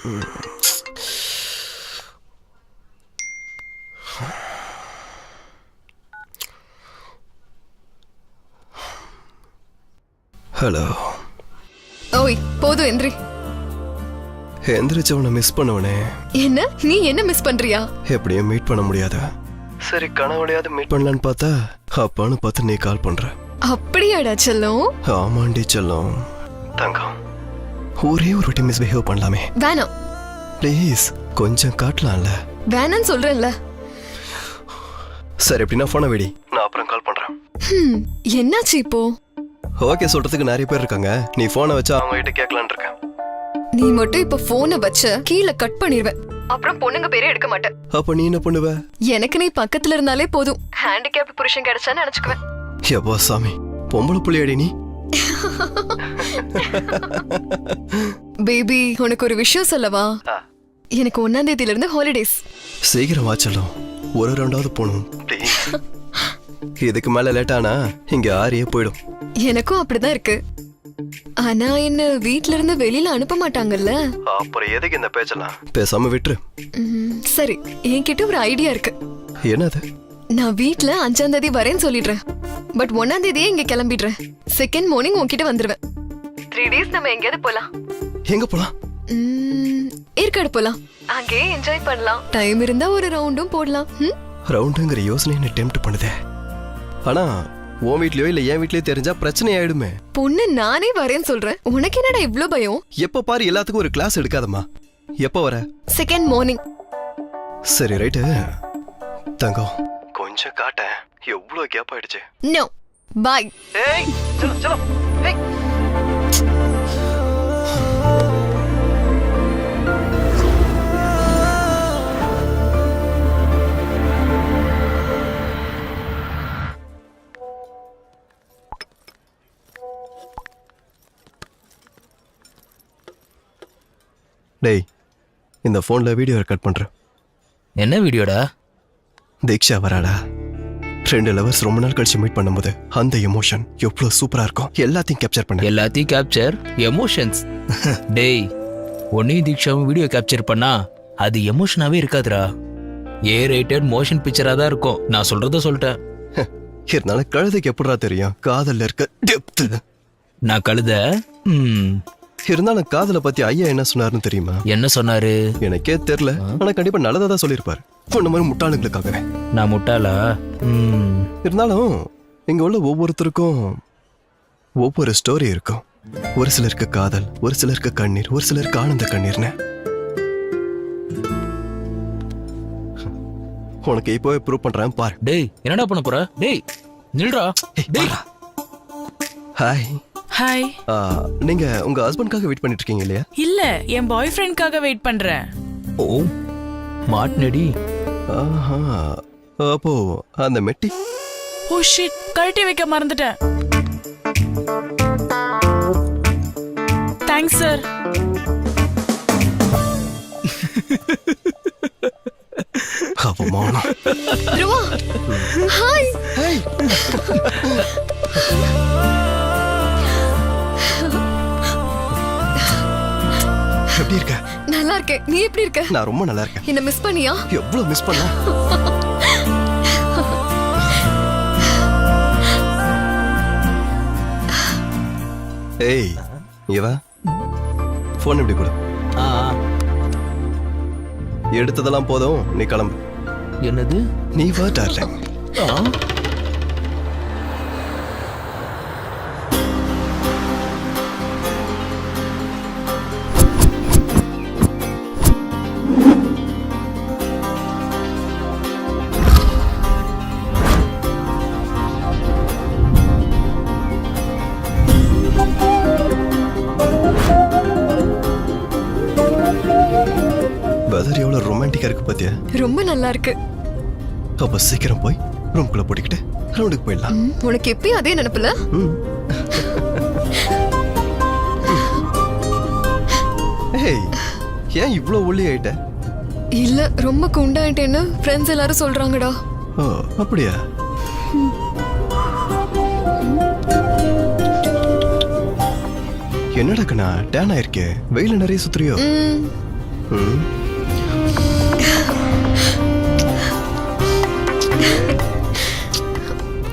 Hello. ஓய் போதும் எந்திரி. எந்திரிச்சவனை மிஸ் பண்ணுவனே. என்ன நீ என்ன மிஸ் பண்றியா? எப்படியும் மீட் பண்ண முடியாத. சரி கனவுலையாவது மீட் பண்ணலான்னு பார்த்தா அப்பான்னு பார்த்து நீ கால் பண்ற. அப்படியாடா செல்லம்? ஆமாண்டி செல்லம். தங்கம் ஒரே ஒரு வாட்டி மிஸ்பிஹேவ் பண்ணலாமே? வேணாம் ப்ளீஸ், கொஞ்சம் காட்டலாம்ல? வேணான்னு சொல்றேன்ல. சரி எப்படின்னா போனை வெடி, நான் அப்புறம் கால் பண்றேன். என்னாச்சு இப்போ? ஓகே சொல்றதுக்கு நிறைய பேர் இருக்காங்க, நீ போனை வச்சா அவங்க கிட்ட கேட்கலான்னு இருக்கேன். நீ மட்டும் இப்ப போனை வச்ச கீழே கட் பண்ணிடுவேன். அப்புறம் பொண்ணுங்க பேரே எடுக்க மாட்டேன். அப்ப நீ என்ன பண்ணுவ? எனக்கு நீ பக்கத்துல இருந்தாலே போதும், ஹேண்டிகேப்ட் புருஷன் கிடைச்சான்னு நினைச்சுக்குவேன். எப்பா சாமி, பொம்பளை புள்ளியாடி நீ? பேபி உனக்கு ஒரு விஷயம் சொல்லவா? எனக்கு 1ஆம் தேதியில இருந்து ஹாலிடேஸ். சீக்கிரம் வாச்சலும், ஒரு ரவுண்டாவது போகணும். இதுக்கு மேல லேட் ஆனா இங்க ஆரியே போயிடும். எனக்கும் அப்படிதான் இருக்கு. ஆனா என்ன வீட்ல இருந்து வெளியில அனுப்ப மாட்டாங்கல்ல. அப்புறம் எதுக்கு இந்த பேச்செல்லாம்? பேசாம விட்டுரு. சரி, என்கிட்ட ஒரு ஐடியா இருக்கு. என்னது? நான் வீட்ல 5ஆம் தேதி வரேன்னு சொல்லிடுறேன். பட் 1ஆம் தேதியே இங்க கிளம்பிடுறேன். செகண்ட் மார்னிங் உன்கிட்ட வந்துருவேன். 3 days நம்ம எங்கேயாவது போலாம். எங்க போலாம்? ஏற்காடு போலாம். அங்கே என்ஜாய் பண்ணலாம். டைம் இருந்தா ஒரு ரவுண்டும் போடலாம். ரவுண்டுங்கிற யோசனை என்ன டெம்ப்ட் பண்ணுதே. ஆனா உன் வீட்லயோ இல்ல என் வீட்லயோ தெரிஞ்சா பிரச்சனை ஆயிடுமே. பொண்ணு நானே வரேன்னு சொல்றேன், உனக்கு என்னடா இவ்ளோ பயம்? எப்ப பாரு எல்லாத்துக்கும் ஒரு கிளாஸ் எடுக்காதம்மா. எப்ப வர? Second morning. சரி ரைட்டு. தங்கம் கொஞ்சம் காட்ட, எவ்வளவு கேப் ஆயிடுச்சு. No bye. ஏய் சலோ சலோ. ஏய் டேய், இந்த போன்ல வீடியோ ரெக்கார்ட் பண்றேன். என்ன வீடியோடா? தீக்ஷா வராடா. 2 லவர்ஸ் ரொம்ப நாள் கழிச்சு மீட் பண்ணும்போது அந்த எமோஷன் எவ்வளவு சூப்பரா இருக்கும். எல்லாத்தையும் கேப்சர் பண்ண. எல்லாத்தையும் கேப்சர் எமோஷன்ஸ்? டேய், ஒன்னையும் தீக்ஷாவும் வீடியோ கேப்சர் பண்ணா அது எமோஷனாவே இருக்காதுடா. ஏ ரேட்டட் மோஷன் பிக்சரா தான் இருக்கும். நான் சொல்றத சொல்லிட்டேன். இருந்தாலும் கழுதைக்கு எப்படிடா தெரியும் காதல்ல இருக்க டெப்த்? நான் கழுத. இருந்தாலும் காதலை பத்தி ஐயா என்ன சொன்னாருன்னு தெரியுமா? என்ன சொன்னாரு? எனக்கே தெரியல, ஆனா கண்டிப்பா நல்லதா தான் சொல்லியிருப்பாரு. பொண்ணு மாதிரி முட்டாளுங்களுக்காகவே. நான் முட்டாளா? இருந்தாலும் இங்க உள்ள ஒவ்வொருத்தருக்கும் ஒவ்வொரு ஸ்டோரி இருக்கும். ஒரு சிலருக்கு காதல், ஒரு சிலருக்கு கண்ணீர், ஒரு சிலருக்கு ஆனந்த கண்ணீர்னு. உனக்கு இப்போவே ப்ரூவ் பண்றேன் பாரு. டேய் என்னடா பண்ண போற? டேய் நில்றா. டேய் ஹாய். ஹாய். நீங்க உங்க ஹஸ்பண்ட்காக வெயிட் பண்ணிட்டு இருக்கீங்க இல்லையா? இல்ல, என் பாய் ஃப்ரெண்ட்காக வெயிட் பண்றேன். ஓ மாட்னடி. ஆஹா, அப்போ அந்த மெட்டி. ஓ ஷிட், கழட்டி வைக்க மறந்துட்டேன். Thanks sir. அவமானம். த்ருவா ஹாய். ஹாய். எப்படி இருக்க? நல்லா இருக்கேன். நீ எப்படி இருக்க? நான் ரொம்ப நல்லா இருக்கேன். என்ன மிஸ் பண்ணியா? எவ்வளவு மிஸ் பண்ண. ஏய் இவ போன் எப்படி கொடு. எடுத்ததெல்லாம் போதும், நீ கிளம்பு. என்னது? நீ வா டார்லிங். வெதர் எவ்வளவு ரொமான்டிக்கா இருக்கு பாத்தியா? ரொம்ப நல்லா இருக்கு. அப்ப சீக்கிரம் போய் ரூம்குள்ள போட்டுக்கிட்டு ரவுண்டுக்கு போயிடலாம். உனக்கு எப்பயும் அதே நினைப்புல? ஏய், ஏன் இவ்ளோ ஒல்லி ஆயிட்ட? இல்ல, ரொம்ப குண்டாயிட்டேன்னு ஃப்ரெண்ட்ஸ் எல்லாரும் சொல்றாங்கடா. ஓ அப்படியா? என்னடா கண்ணா டேன் ஆயிருக்கே, வெயில நிறைய சுத்துறியோ? ம்,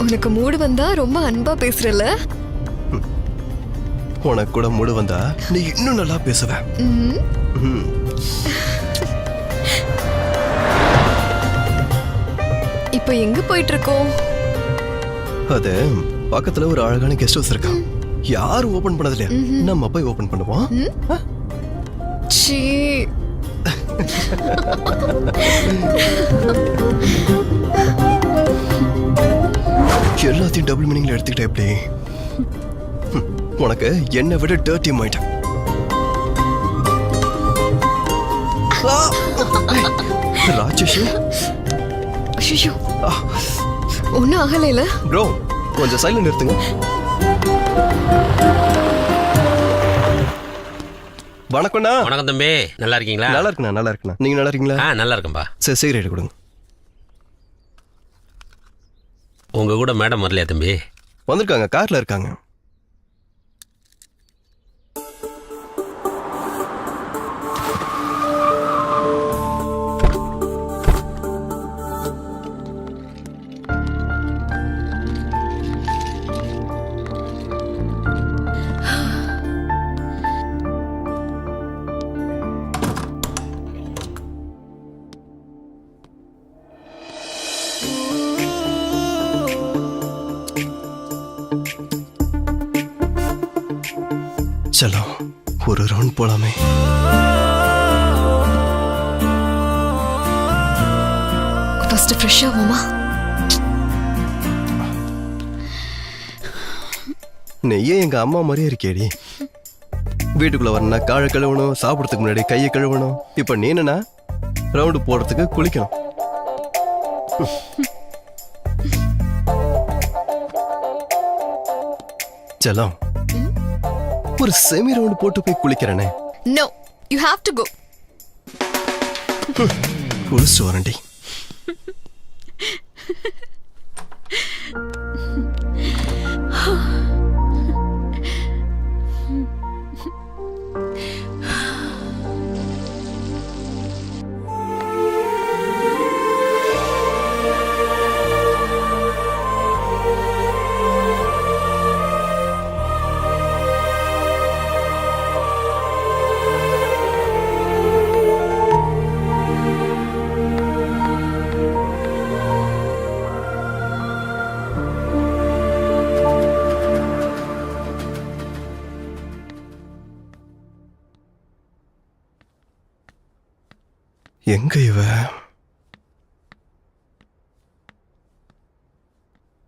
உனக்கு மூடு வந்தா ரொம்ப அன்பா பேசுறல. உனக்கு கூட மூடு வந்தா நீ இன்னும் நல்லா பேசுவ. ம், ம். இப்போ எங்க போயிட்டு இருக்கோம்? அது பக்கத்துல ஒரு அழகான கெஸ்ட் ஹவுஸ் இருக்கா. யாரும் ஓபன் பண்ணது இல்லையா? நம்ம போய் ஓபன் பண்ணுவோம். சீ, எல்லாத்தையும் டபுள் மீனிங்ல எடுத்துக்கிட்டே எப்படி? உனக்கு என்னை விட டர்ட்டி மைண்ட். ராட்சசி ஐயோ, ஒன்னும் ஆகலைல. ப்ரோ கொஞ்சம் சைலண்ட் நிறுத்துங்க. வணக்கம்ண்ணா. வணக்கம் தம்பி, நல்லா இருக்கீங்களா? நல்லா இருக்குண்ணா, நல்லா இருக்குண்ணா. நீங்க நல்லா இருக்கீங்களா? நல்லா இருக்கேன்பா. சரி, சிகரெட் கொடுங்க. உங்க கூட மேடம் வரலையா தம்பி? வந்திருக்காங்க, கார்ல இருக்காங்க. சலோ, ஒரு ரவுண்ட் போலாமே. First fresh ஆவோமா? நெய்யே எங்க அம்மா மாதிரியே இருக்கேடி. வீட்டுக்குள்ள வரணும்னா காலை கழுவணும், சாப்பிடறதுக்கு முன்னாடி கையை கழுவணும். இப்ப நீ என்னன்னா ரவுண்டு போடுறதுக்கு குளிக்கணும். செல்லம், ஒரு செமி ரவுண்டு போட்டு போய் குளிக்கிறேனே. No, you have to go. குளிச்சுட்டு வரேன்டி. எங்க இவ?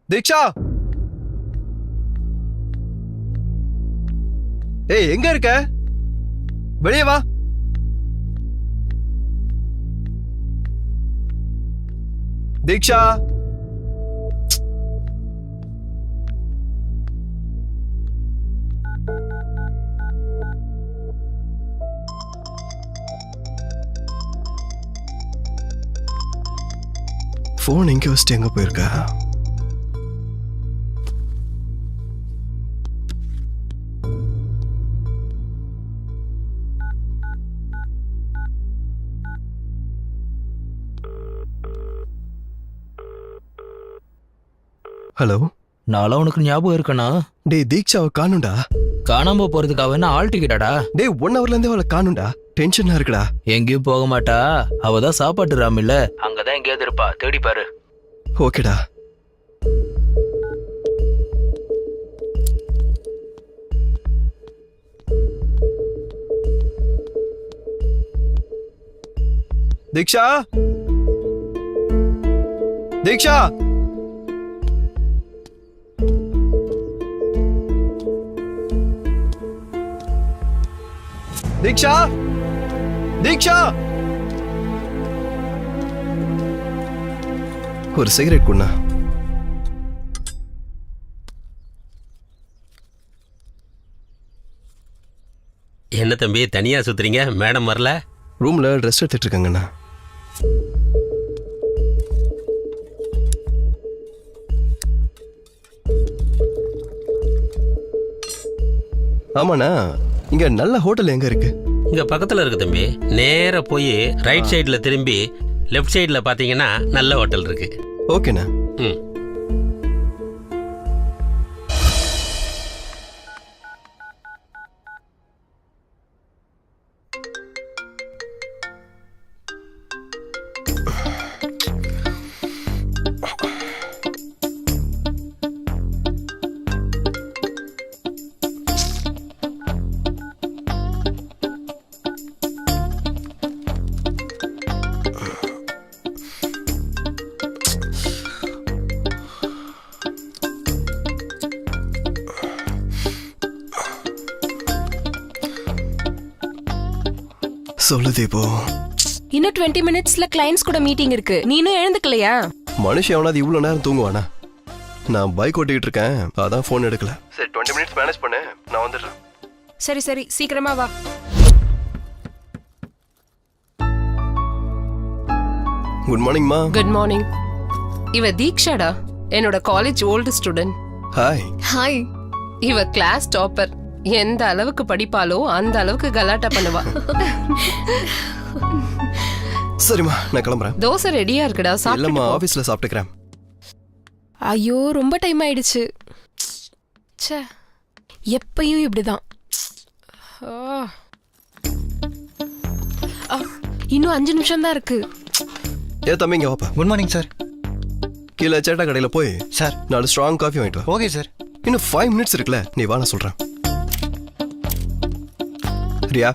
தீக்ஷா, ஏய் எங்க இருக்க? வெளியே வா. தீக்ஷா, போன் எங்க வச்சுட்டு எங்க போயிருக்கா? ஹலோ, நான்லாம் உனக்கு ஞாபகம் இருக்கனா? டேய் தீக்ஷாவை காணும்டா. காணாம போறதுக்கு அவ என்ன ஆள் டிக்கெட்டாடா? டேய் 1 ஹவர்ல இருந்தே அவளை காணும்டா. டென்ஷனா இருக்குடா. எங்கேயும் போக மாட்டா. அவதான் சாப்பாட்டு ராமில்ல, அங்கதான் எங்கேயாவது இருப்பா. தேடி பாரு. ஓகேடா. தீக்ஷா, தீக்ஷா, தீக்ஷா, தீக்ஷா, ஒரு சிகரெட் குண்ணா. என்ன தம்பி தனியா சுத்துறீங்க? மேடம் வரல? ரூம்ல ட்ரெஸ் எடுத்துட்டு இருக்காங்கண்ணா. ஆமாண்ணா, இங்க நல்ல ஹோட்டல் எங்க இருக்கு? இங்க பக்கத்துல இருக்கு தம்பி. நேரா போய் ரைட் சைடுல திரும்பி லெஃப்ட் சைடுல பாத்தீங்கன்னா நல்ல ஹோட்டல் இருக்கு. ஓகேண்ணா. ம். சொல்லு தீபு. இன்னும் 20 மினிட்ஸ்ல கிளைண்ட்ஸ் கூட மீட்டிங் இருக்கு. நீ இன்னும் எழுந்துக்கலையா? மனுஷன் எவனாவது இவ்வளோ நேரம் தூங்குவானா? நான் பைக் ஓட்டிக்கிட்டு இருக்கேன், அதான் ஃபோன் எடுக்கல. சரி 20 மினிட்ஸ் மேனேஜ் பண்ணு, நான் வந்துடுறேன். சரி சரி சீக்கிரமா வா. குட் மார்னிங்மா. Good morning. இவ தீக்ஷாடா, என்னோட college old student. Hi. Hi. இவ கிளாஸ் டாப்பர். எந்த அளவுக்கு படிப்பாலோ அந்த அளவுக்கு கலாட்டா பண்ணுவா. சரிம்மா, நான் கிளம்புறேன். தோசை ரெடியா இருக்குடா, சாப்பிட்டு இல்லம்மா, போ. ஆஃபீஸில் சாப்பிட்டுக்கிறேன். ஐயோ ரொம்ப டைம் ஆயிடுச்சு. ச்சே, எப்பயும் இப்படிதான். ஆ. ஆ, இன்னும் 5 நிமிஷம் தான் இருக்கு. ஏ தம்பி, இங்கே வாப்பா. Good morning sir. கீழே சேட்டா கடையில் போய் சார் 4 ஸ்ட்ராங் காஃபி வாங்கிட்டு வா. Okay sir. இன்னும் 5 மினிட்ஸ் இருக்குல்ல, நீ வா, நான் சொல்கிறேன். ரியா,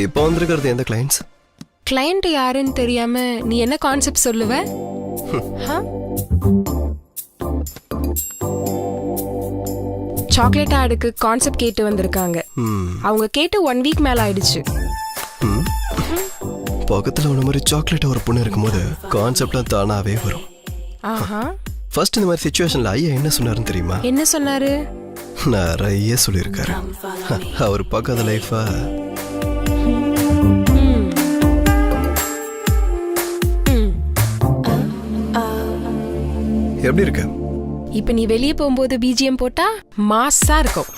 இப்போ வந்திருக்கிறது எந்த கிளைண்ட்ஸ்? கிளையண்ட் யாருன்னு தெரியாம நீ என்ன கான்செப்ட் சொல்லுவ? சாக்லேட் ஆடுக்கு கான்செப்ட் கேட்டு வந்திருக்காங்க. அவங்க கேட்டு 1 வீக் மேல ஆயிடுச்சு. பக்கத்தில் உள்ள மாதிரி சாக்லேட் ஒரு பொண்ணு இருக்கும்போது கான்செப்ட்லாம் தானாவே வரும். ஆஹா. ஃபர்ஸ்ட் இந்த மாதிரி சுச்சுவேஷன்ல ஐயா என்ன சொன்னாருன்னு தெரியுமா? என்ன சொன்னாரு? நிறைய சொல்லியிருக்காரு. அவர் பக்காத லைஃபா. எப்படி இருக்கு? இப்ப நீ வெளியே போகும்போது பிஜிஎம் போட்டா மாஸா இருக்கும்.